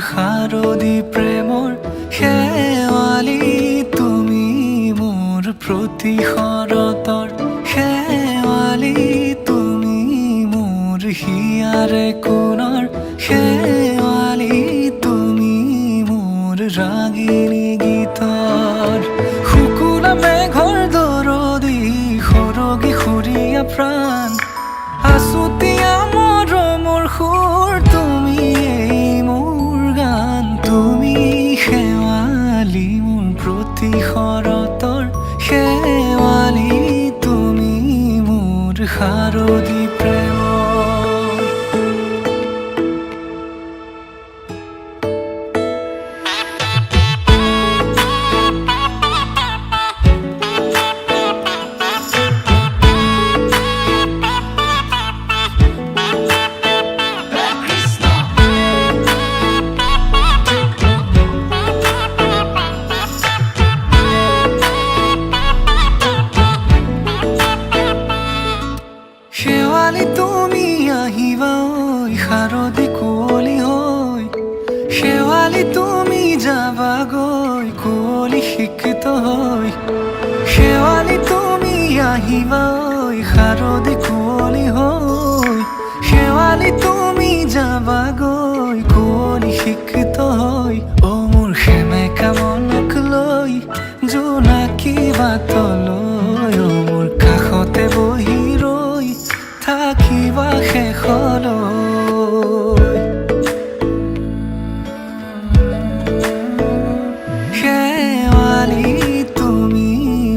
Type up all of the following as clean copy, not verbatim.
শাৰদী প্ৰেমৰ শেৱালি তুমি মোৰ প্ৰতি শৰতৰ শেৱালি তুমি মোৰ হিয়াৰে কোণৰ শেৱালি তুমি মোৰ ৰাগিনী গীতৰ শুকুলা মেঘৰ দৰদি সৰগী সুৰীয়া প্ৰাণ আছুতীয়া মৰমৰ সুৰ তুমি তুমি শেৱালি মোৰ প্ৰতি শৰতৰ শেৱালি তুমি মোৰ শাৰদী প্ৰেমৰ শেৱালি তুমি আহিবা ঐ শাৰদী কুঁৱলী হৈ শেৱালি তুমি যাবাগৈ কুঁৱলী শিক্ষিত হৈ শেৱালি তুমি আহিবা ঐ শাৰদী কুঁৱলী হৈ শেৱালি তুমি যাবাগৈ কুঁৱলী শিক্ষিত হৈ অ মোৰ সেমেকা মনক লৈ জোনাকী বাটলৈ অ মোৰ কাষতে বহি থাকিবা শেষলৈ শেৱালি তুমি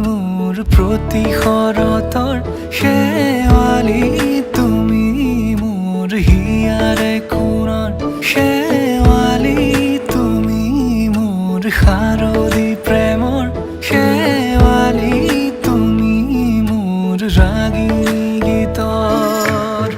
মোৰ প্ৰতি শৰতৰ শেৱালি তুমি মোৰ হিয়াৰে কোণৰ শেৱালি তুমি মোৰ শাৰদী প্ৰেমৰ শেৱালি তুমি মোৰ ৰাগিনী গীতৰ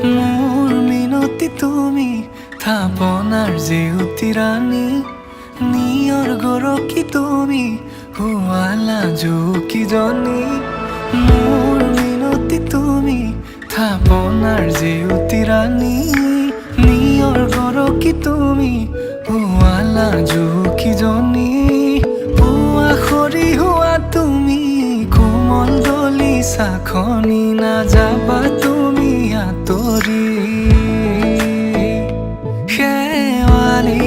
মোৰ মিনতি তুমি থাপনাৰ জেউতি ৰাণী নিয়ৰ গৰকী তুমি শুৱালা জুকিজনী মোৰ মিনতি তুমি থাপনাৰ জেউতি ৰাণী নিয়ৰ গৰকী তুমি শুৱালা জুকিজনী পুৱা সৰি হোৱা তুমি কোমল দলি চাখনি নাযাবা তুমি আঁতৰি শেৱালি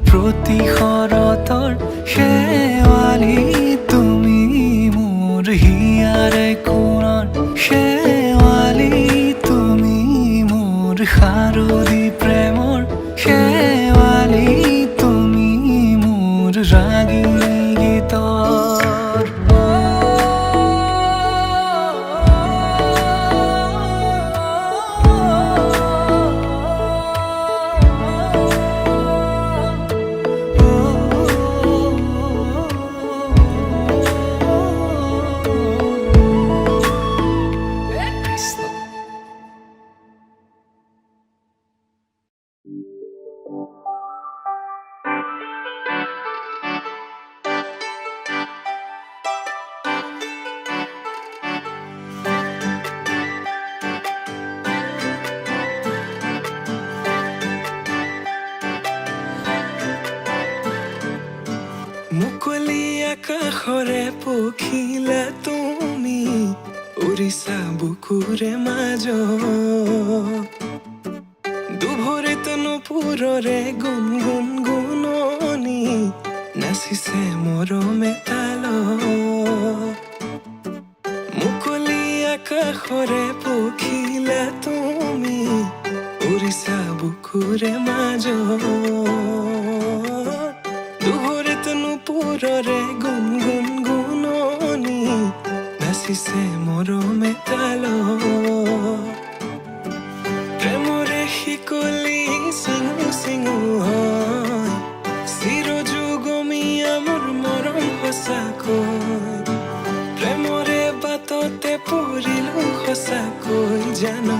প্ৰতি শৰতৰ শেৱালি তুমি মোৰ হিয়াৰে কোণৰ শেৱালি তুমি মোৰ শাৰদী প্ৰেমৰ শেৱালি তুমি মোৰ ৰাগিনী গীতৰ মুকলি আকাশৰে পখিলা তুমি উৰিছা বুকুৰে মাজত দুভৰিত নুপুৰৰে গুণ গুণ গুণনি নাচিছে মৰমে তালত মুকলি আকাশৰে পখিলা তুমি বুকুৰে মাজত দুহৰিত নুপুৰৰে গুণ গুণ গুণনি নাচিছে মৰমে তালত প্ৰেমৰে শিকলি চিঙু চিঙু হয় চিৰযুগমীয়া মোৰ মৰম সঁচাকৈ প্ৰেমৰে বাটতে পৰিলো সঁচাকৈ জানো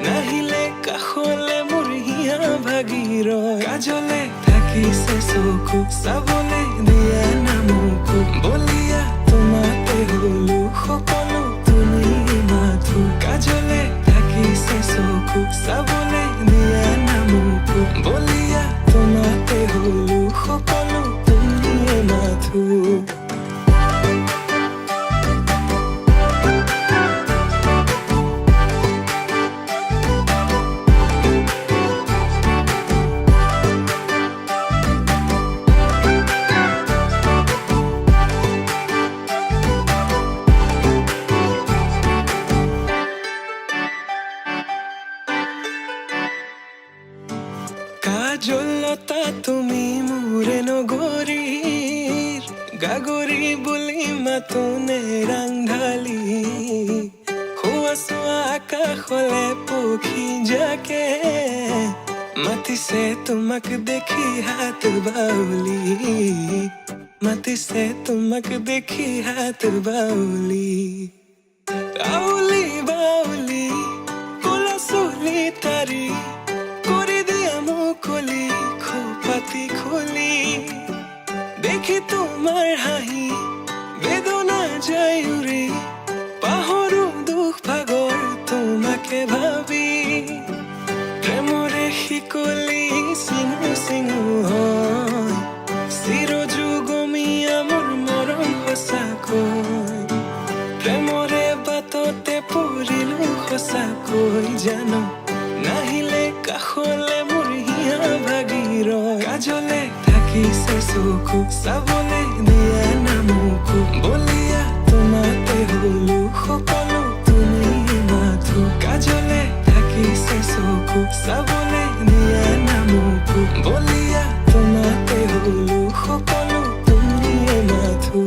নাহিলে কাষলে মোৰ হিয়া ভাগি ৰয় কাজলে থাকিছে চকু চাবলে দিয়া নামকো বলিয়া তোমাতে হলো সকলো তুমি মাথো কাজলে থাকিছে চকু চাবলে দিয়া নামকো বলিয়া তোমাতে হলো সকলো তুমি মাথো কাজলতা তুমি মোৰে নগৰীৰ গাগৰি বুলি মাতোনে ৰাংঢালি হোৱা চোৱা আকাশলে পক্ষী যাকে মাতিছে তোমাক দেখি হাত বাউলি মাতিছে তোমাক দেখি হাত বাউলি আউলি বাউলি কোলা চুলি তাৰি মুকলি খোপাতি খুলি দেখি তোমাৰ হাঁহি বেদনা যায় উৰি পাহৰো দুখ ভাগৰ তোমাকে ভাবি প্ৰেমৰে শিকলি চিঙু চিঙু হয় চিৰযুগমীয়া মোৰ মৰম সঁচাকৈ প্ৰেমৰে বাটতে পৰিলো সঁচাকৈ জানো নাহিলে কাষলে কাজলে থাকিছে চকু চাবলে দিয়া নামকো বলিয়া তোমাতে হলো সকলো তুমি মাথো কাজলে থাকিছে চকু চাবলে দিয়া নামকো বলিয়া তোমাতে হলো সকলো তুমি মাথো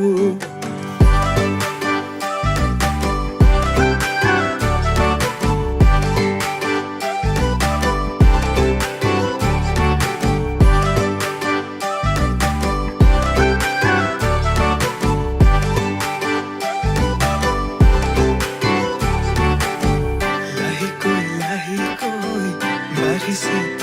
He said